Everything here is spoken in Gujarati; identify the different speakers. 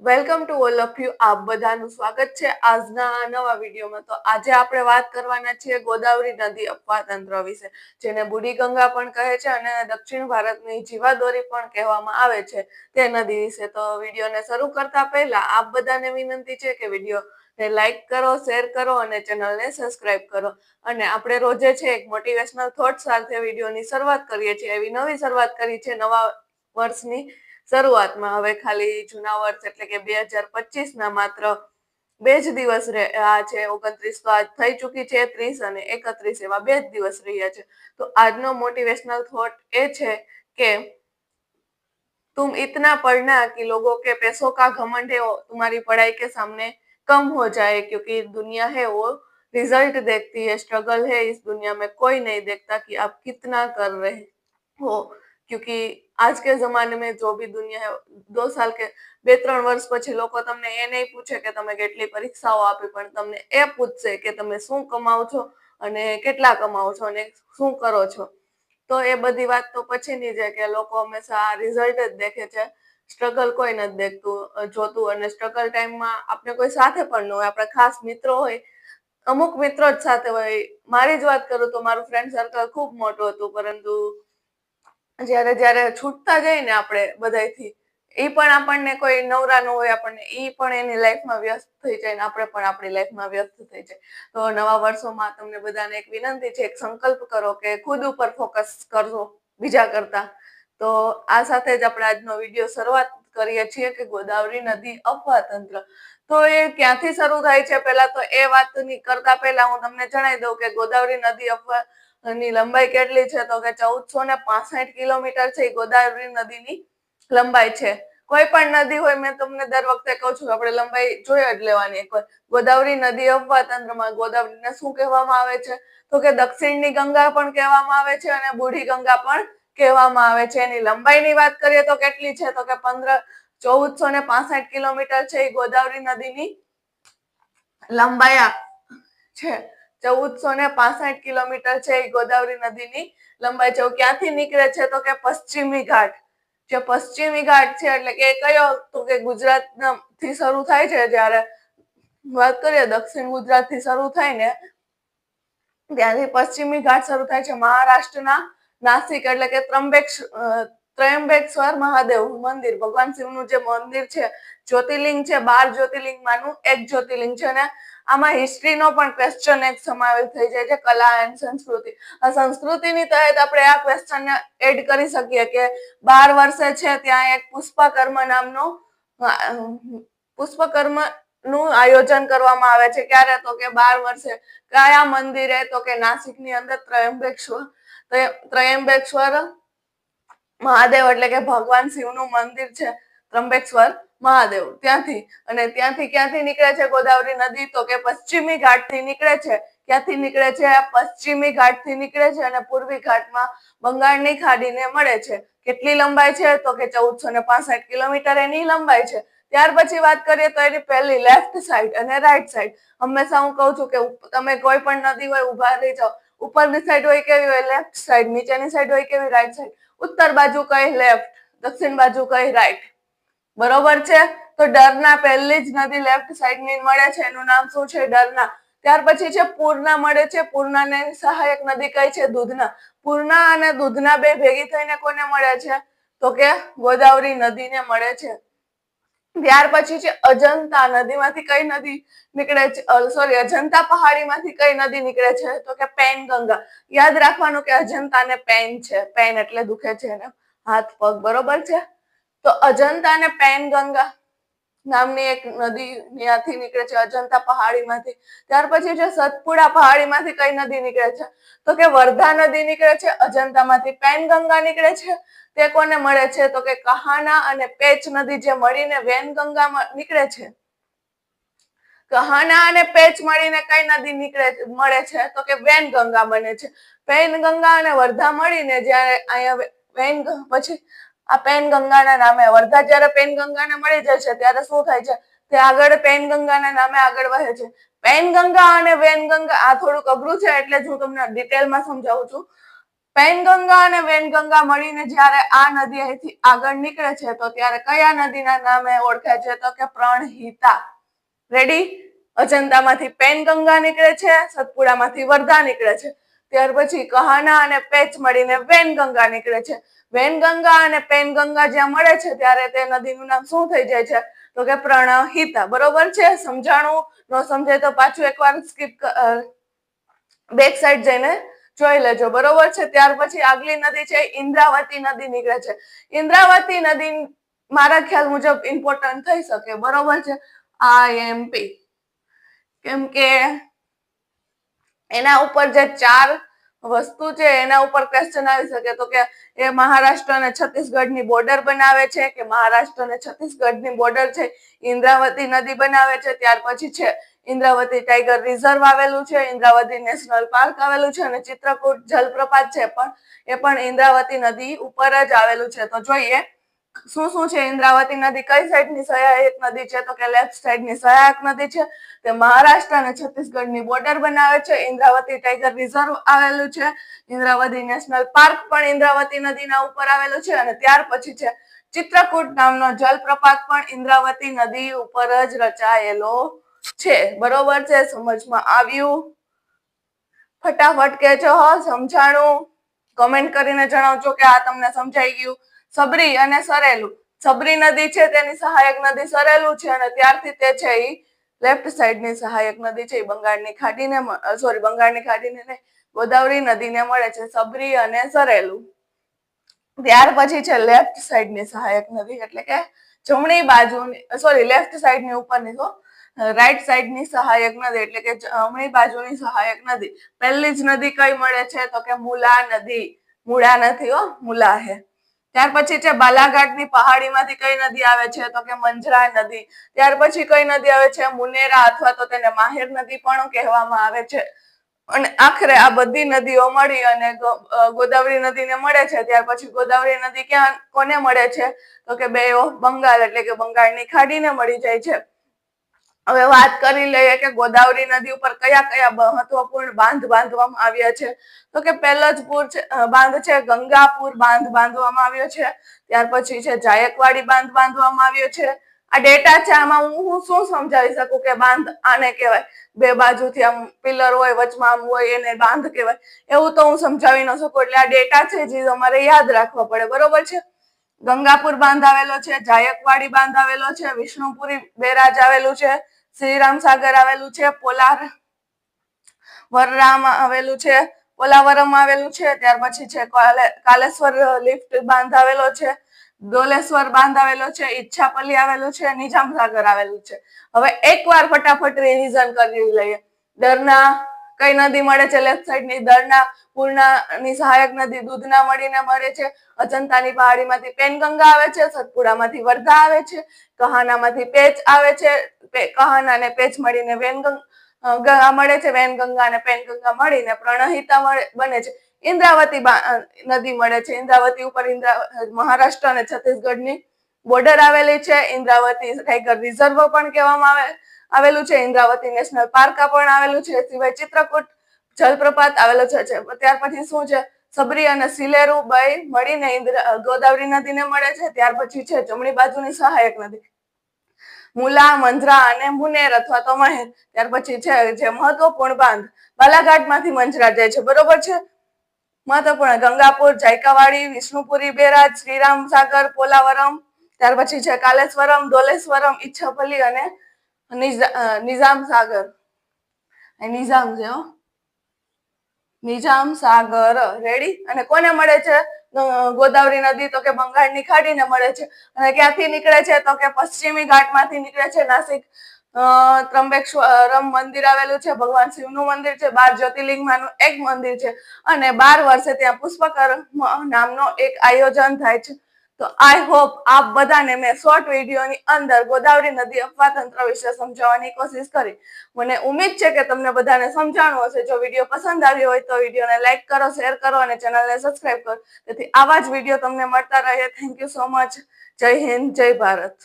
Speaker 1: Welcome to all of you. આપ બધાનું સ્વાગત છે આજના નવા વિડીયોમાં. તો આજે આપણે વાત કરવાના છીએ ગોદાવરી નદી અપવા તંત્ર વિશે, જેને બુઢી ગંગા પણ કહે છે અને દક્ષિણ ભારતની જીવાદોરી પણ કહેવામાં આવે છે તે નદી વિશે. તો વિડીયોને શરૂ કરતા પહેલા આપ બધાને વિનંતી છે કે વિડીયોને લાઈક કરો, શેર કરો અને ચેનલને સબસ્ક્રાઇબ કરો. અને આપણે રોજે છે એક મોટિવેશનલ થોટ સાથે વિડીયોની શરૂઆત કરીએ છીએ. એવી નવી શરૂઆત કરી છે નવા વર્ષની શરૂઆતમાં. હવે ખાલી જૂના વર્ષ એટલે કે 2025 ના માત્ર 2 જ દિવસ રહ્યા છે. 29 તો આજ થઈ ચૂકી છે, 30 અને 31 એવા 2 જ દિવસ રહ્યા છે. તો આજનો મોટિવેશનલ થોટ એ છે કે तुम इतना पढ़ना कि लोगों के पैसों का घमंड है तुम्हारी पढ़ाई के सामने कम हो जाए, क्योंकि दुनिया है वो रिजल्ट देखती है, स्ट्रगल है इस दुनिया में कोई नहीं देखता कि आप कितना कर रहे हो. क्योंकि आज के जमाने में जो भी दुनिया है 2 साल के 2-3 વર્ષ પછી લોકો તમને એ નહીં પૂછે કે તમે કેટલી પરીક્ષાઓ આપી, પણ તમને એ પૂછશે કે તમે શું કમાઓ છો અને કેટલા કમાઓ છો અને શું કરો છો. તો એ બધી વાત તો પછીની છે કે લોકો હંમેશા રિઝલ્ટ જ દેખે છે, સ્ટ્રગલ કોઈ નથી જોતું. અને સ્ટ્રગલ ટાઈમમાં આપણે કોઈ સાથે પણ ન હોય, આપણા ખાસ મિત્રો હોય, અમુક મિત્રો જ સાથે હોય. મારી જ વાત કરું તો મારું ફ્રેન્ડ સર્કલ ખૂબ મોટું હતું, પરંતુ જ્યારે જ્યારે છૂટતા જઈએ ને આપણે બધાથી, એ પણ આપણને કોઈ નવરા ન હોય, આપણને એ પણ એની લાઈફમાં વ્યસ્ત થઈ જાય ને આપણે પણ આપણી લાઈફમાં વ્યસ્ત થઈ જાય. તો નવા વર્ષોમાં તમને બધાને એક વિનંતી છે, એક સંકલ્પ કરો કે ખુદ ઉપર ફોકસ કરજો બીજા કરતા. તો આ સાથે જ આપણે આજનો વિડીયો શરૂઆત કરીએ છીએ કે ગોદાવરી નદી અપવા તંત્ર. તો એ ક્યાંથી શરૂ થાય છે, પહેલા તો એ વાતની કરતા પહેલા હું તમને જણાવી દઉં કે ગોદાવરી નદી અપવા ની લંબાઈ કેટલી છે, તો કે 1465 કિલોમીટર છે. ગોદાવરી નદીની લંબાઈ છે. કોઈ પણ નદી હોય, મેં તમને દર વખતે કહું છું, આપણે લંબાઈ જોઈ જ લેવાની. ગોદાવરી નદી અપવા તંત્રમાં ગોદાવરીને શું કહેવામાં આવે છે, તો કે દક્ષિણની ગંગા પણ કહેવામાં આવે છે અને બુઢી ગંગા પણ કહેવામાં આવે છે. એની લંબાઈની વાત કરીએ તો કેટલી છે, તો કે 1465 કિલોમીટર છે. એ ગોદાવરી નદીની લંબાઈ છે. 1465 કિલોમીટર છે એ ગોદાવરી નદીની લંબાઈ છે. ક્યાંથી નીકળે છે, તો કે પશ્ચિમી ઘાટ. જે પશ્ચિમી ઘાટ છે એટલે કે કયો, તો કે ગુજરાત થી શરૂ થાય છે. જયારે વાત કરીએ દક્ષિણ ગુજરાત થી શરૂ થાય ને ત્યાંથી પશ્ચિમી ઘાટ શરૂ થાય છે. મહારાષ્ટ્રના નાસિક એટલે કે ત્રયંબકેશ્વર મહાદેવ મંદિર, ભગવાન શિવનું જે મંદિર છે, જ્યોતિર્લિંગ છે, 12 જ્યોતિર્લિંગમાંનું એક જ્યોતિર્લિંગ છે. અને આમાં હિસ્ટ્રીનો પણ ક્વેશ્ચન એક સમાવેશ થઈ જાય છે, કલા એન્ડ સંસ્કૃતિ. આ સંસ્કૃતિની તહેત આપણે આ ક્વેશ્ચનને એડ કરી શકીએ કે 12 વર્ષે છે ત્યાં એક પુષ્પકર્મ નામનો પુષ્પકર્મ નું આયોજન કરવામાં આવે છે. ક્યારે, તો કે 12 વર્ષે. કયા મંદિરે, તો કે નાસિકની અંદર ત્રયંબકેશ્વર મહાદેવ એટલે કે ભગવાન શિવનું મંદિર છે, ત્રંબકેશ્વર મહાદેવ. ત્યાંથી અને ત્યાંથી ક્યાંથી નીકળે છે ગોદાવરી નદી, તો કે પશ્ચિમી ઘાટ થી નીકળે છે. ક્યાંથી નીકળે છે? પશ્ચિમી ઘાટ થી નીકળે છે અને પૂર્વી ઘાટમાં બંગાળની ખાડીને મળે છે. કેટલી લંબાઈ છે, તો કે 1465 કિલોમીટર એની લંબાઈ છે. ત્યાર પછી વાત કરીએ તો એની પહેલી લેફ્ટ સાઈડ અને રાઈટ સાઈડ. હંમેશા હું કહું છું કે તમે કોઈ પણ નદી હોય, ઉભા રહી જાઓ. ઉપરની સાઈડ હોય કેવી હોય? Left side. નીચેની સાઈડ હોય કેવી? Right side. ઉત્તર બાજુ કઈ? લેફ્ટ. દક્ષિણ બાજુ કઈ? રાઈટ. બરોબર છે. તો ડરના પહેલી જ નદી લેફ્ટ સાઈડ ની મળે છે, એનું નામ શું છે? ડરના. ત્યાર પછી છે પૂર્ણા મળે છે. પૂર્ણાને સહાયક નદી કઈ છે? દૂધના. પૂર્ણા અને દૂધના બે ભેગી થઈને કોને મળે છે, તો કે ગોદાવરી નદીને મળે છે. ત્યાર પછી છે અજંતા નદીમાંથી કઈ નદી નીકળે છે? સોરી, અજંતા પહાડીમાંથી કઈ નદી નીકળે છે, તો કે પેનગંગા. યાદ રાખવાનું કે અજંતા ને પેન છે. પેન એટલે દુખે છે એને હાથ પગ, બરોબર છે. તો અજંતા અને પેનગંગા નામની એક નદી ત્યાંથી નીકળે છે, અજંતા પહાડીમાંથી. ત્યાર પછી છે સતપુડા પહાડીમાંથી કઈ નદી નીકળે છે, તો કે વર્ધા નદી નીકળે છે. અજંતામાંથી પેનગંગા નીકળે છે. તે કોને મળે છે, તો કે કહાના અને પેચ નદી જે મળીને વેનગંગા નીકળે છે. કહાના અને પેચ મળીને કઈ નદી મળે છે, તો કે વેનગંગા બને છે. પેનગંગા અને વર્ધા મળીને જયારે અહીંયા પછી આ પેનગંગાના નામે વર્ધા જયારે પેનગંગાને મળી જાય છે, ત્યારે શું થાય છે, તે આગળ પેનગંગાના નામે આગળ વધે છે. પેનગંગા અને વેનગંગા આ થોડુંક અઘરું છે, એટલે જ હું તમને ડિટેલમાં સમજાવું છું. પેનગંગા અને વેનગંગા મળીને જ્યારે આ નદી અહીંથી આગળ નીકળે છે તો ત્યારે કયા નદીના નામે ઓળખાય છે? તો કે પ્રણહિતા. રેડી? અજંતામાંથી પેનગંગા નીકળે છે, સતપુડામાંથી વર્ધા નીકળે છે. ત્યાર પછી કહાના અને પેચ મળીને વેનગંગા નીકળે છે. વેનગંગા અને પેનગંગા જ્યાં મળે છે ત્યારે તે નદીનું નામ શું થઈ જાય છે? તો કે પ્રણહિતા. બરોબર છે? સમજાણું? ન સમજાય તો પાછું એકવાર સ્કીપ બેક સાઈડ જઈને જોઈ લેજો. બરોબર છે? ત્યાર પછી આગલી નદી છે ઇન્દ્રાવતી નદી નીકળે છે. ઇન્દ્રાવતી નદી મારા ખ્યાલ મુજબ ઇમ્પોર્ટન્ટ થઈ શકે. બરોબર છે? IMP. કેમ કે એના ઉપર જે 4 વસ્તુ છે એના ઉપર ક્વેશ્ચન આવી શકે. તો કે એ મહારાષ્ટ્ર અને છત્તીસગઢની બોર્ડર બનાવે છે કે મહારાષ્ટ્ર અને છત્તીસગઢની બોર્ડર છે ઇન્દ્રાવતી નદી બનાવે છે. ત્યાર પછી છે ઇન્દ્રાવતી ટાઈગર રિઝર્વ આવેલું છે, ઇન્દ્રાવતી નેશનલ પાર્ક આવેલું છે અને ચિત્રકૂટ જલપ્રપાત છે એ પણ ઇન્દ્રાવતી નદી ઉપર જ આવેલું છે. તો જોઈએ શું શું છે. ઇન્દ્રાવતી નદી કઈ સાઈડની સહાયક નદી છે? તો કે લેફ્ટ સાઈડની સહાયક નદી છે. તે મહારાષ્ટ્ર અને છત્તીસગઢની બોર્ડર બનાવે છે. ઇન્દ્રાવતી ટાઈગર રિઝર્વ આવેલું છે. ઇન્દ્રાવતી નેશનલ પાર્ક પણ ઇન્દ્રાવતી નદીના ઉપર આવેલું છે અને ત્યાર પછી છે ચિત્રકૂટ નામનો જલપ્રપાત પણ ઇન્દ્રાવતી નદી ઉપર જ રચાયેલો છે. બરોબર છે? સમજમાં આવ્યું? ફટાફટ કહેજો હો સમજાણું. કમેન્ટ કરીને જણાવજો કે આ તમને સમજાઈ ગયું. સબરી અને સરેલું. સબરી નદી છે તેની સહાયક નદી સરેલું છે અને ત્યારથી તે છે એ લેફ્ટ સાઈડની સહાયક નદી છે બંગાળની ખાડીને નહીં, ગોદાવરી નદીને મળે છે સબરી અને સરેલું. ત્યાર પછી છે લેફ્ટ સાઈડની સહાયક નદી એટલે કે જમણી બાજુની લેફ્ટ સાઈડની ઉપરની રાઈટ સાઈડની સહાયક નદી એટલે કે જમણી બાજુની સહાયક નદી. પહેલી જ નદી કઈ મળે છે? તો કે મુલા નદી. મુળા નથી હો, મુલા હે. ત્યાર પછી છે બાલાઘાટની પહાડીમાંથી કઈ નદી આવે છે? તો કે મંજરા નદી. ત્યાર પછી કઈ નદી આવે છે? મુનેરા અથવા તો તેને માહેર નદી પણ કહેવામાં આવે છે. અને આખરે આ બધી નદીઓ મળી અને ગોદાવરી નદીને મળે છે. ત્યાર પછી ગોદાવરી નદી ક્યાં કોને મળે છે? તો કે બે ઓફ બંગાળ એટલે કે બંગાળની ખાડીને મળી જાય છે. હવે વાત કરી લઈએ કે ગોદાવરી નદી ઉપર કયા કયા મહત્વપૂર્ણ બાંધ બાંધવામાં આવ્યા છે. તો કે પહેલો જ બાંધ છે ગંગાપુર બાંધ બાંધવામાં આવ્યો છે. ત્યાર પછી છે જાયકવાડી બાંધ બાંધવામાં આવ્યો છે. આ ડેટા છે, આમાં હું શું સમજાવી શકું કે બાંધ આને કહેવાય, બે બાજુથી આમ પિલર હોય વચમાં આમ હોય એને બાંધ કહેવાય, એવું તો હું સમજાવી ન શકું. એટલે આ ડેટા છે જે તમારે યાદ રાખવા પડે. બરોબર છે? ગંગાપુર બાંધ આવેલો છે, જાયકવાડી બાંધ આવેલો છે, વિષ્ણુપુરી બેરાજ આવેલું છે, શ્રીરામ સાગર આવેલું છે, પોલાવરમ આવેલું છે, ત્યાર પછી છે કાલેશ્વર લિફ્ટ બાંધ આવેલો છે, દોલેશ્વર બાંધ આવેલો છે, ઈચ્છાપલ્લી આવેલું છે, નિજામ સાગર આવેલું છે. હવે એકવાર ફટાફટ રિવિઝન કરી લઈએ. દરના કઈ નદી મળે છે? લેફ્ટ સાઈડ ની દરના પૂર્ણાની સહાયક નદી દૂધના મળીને મળે છે. અજંતાની પહાડીમાંથી પેનગંગા આવે છે, સતપુડામાંથી વર્ધા આવે છે, કહાનામાંથી પેચ આવે છે, કહાના અને પેચ મળીને વેનગંગા મળે છે, વેનગંગા અને પેનગંગા મળીને પ્રણહિતા બને છે. ઇન્દ્રાવતી નદી મળે છે. ઇન્દ્રાવતી ઉપર મહારાષ્ટ્ર અને છત્તીસગઢની બોર્ડર આવેલી છે. ઇન્દ્રાવતી ટાઈગર રિઝર્વ પણ કહેવામાં આવેલું છે. ઇન્દ્રાવતી નેશનલ પાર્ક પણ આવેલું છે. સિવાય ચિત્રકૂટ જલપ્રપાત આવેલો છે. ત્યાર પછી શું છે? સબરી અને સિલેરુ બે મળીને ગોદાવરી નદીને મળે છે. ત્યાર પછી છે જમણી બાજુની સહાયક નદી મુલા, મંજરા અને મુનેર અથવા તો મહેર. ત્યાર પછી છે જે મહત્વપૂર્ણ બાંધ બાલાઘાટમાંથી મંજરા જાય છે. બરોબર છે? મહત્વપૂર્ણ ગંગાપુર, જાયકાવાડી, વિષ્ણુપુરી બેરાજ, શ્રીરામ સાગર, પોલાવરમ, ત્યાર પછી છે કાલેશ્વરમ, દોલેશ્વરમ, ઈચ્છાપલ્લી અને નિજામ સાગર. નિજામ છે નિજામ સાગર. રેડી? અને કોને મળે છે ગોદાવરી નદી? તો કે બંગાળની ખાડીને મળે છે. અને ક્યાંથી નીકળે છે? તો કે પશ્ચિમી ઘાટમાંથી નીકળે છે. નાસિક ત્રંબકેશ્વરમ મંદિર આવેલું છે, ભગવાન શિવનું મંદિર છે, 12 જ્યોતિર્લિંગમાંનું એક મંદિર છે અને 12 વર્ષે ત્યાં પુષ્પકર્મ નામનો એક આયોજન થાય છે. તો આઈ હોપ આપ બધાને મેં શોર્ટ વિડીયોની અંદર ગોદાવરી નદી અપવા તંત્ર વિશે સમજાવવાની કોશિશ કરી. મને ઉમ્મીદ છે કે તમને બધાને સમજાણું હશે. જો વિડીયો પસંદ આવ્યો હોય તો વિડીયોને લાઈક કરો, શેર કરો અને ચેનલને સબસ્ક્રાઇબ કરો, તેથી આવા જ વિડીયો તમને મળતા રહે. Thank you so much. જય હિન્દ, જય ભારત.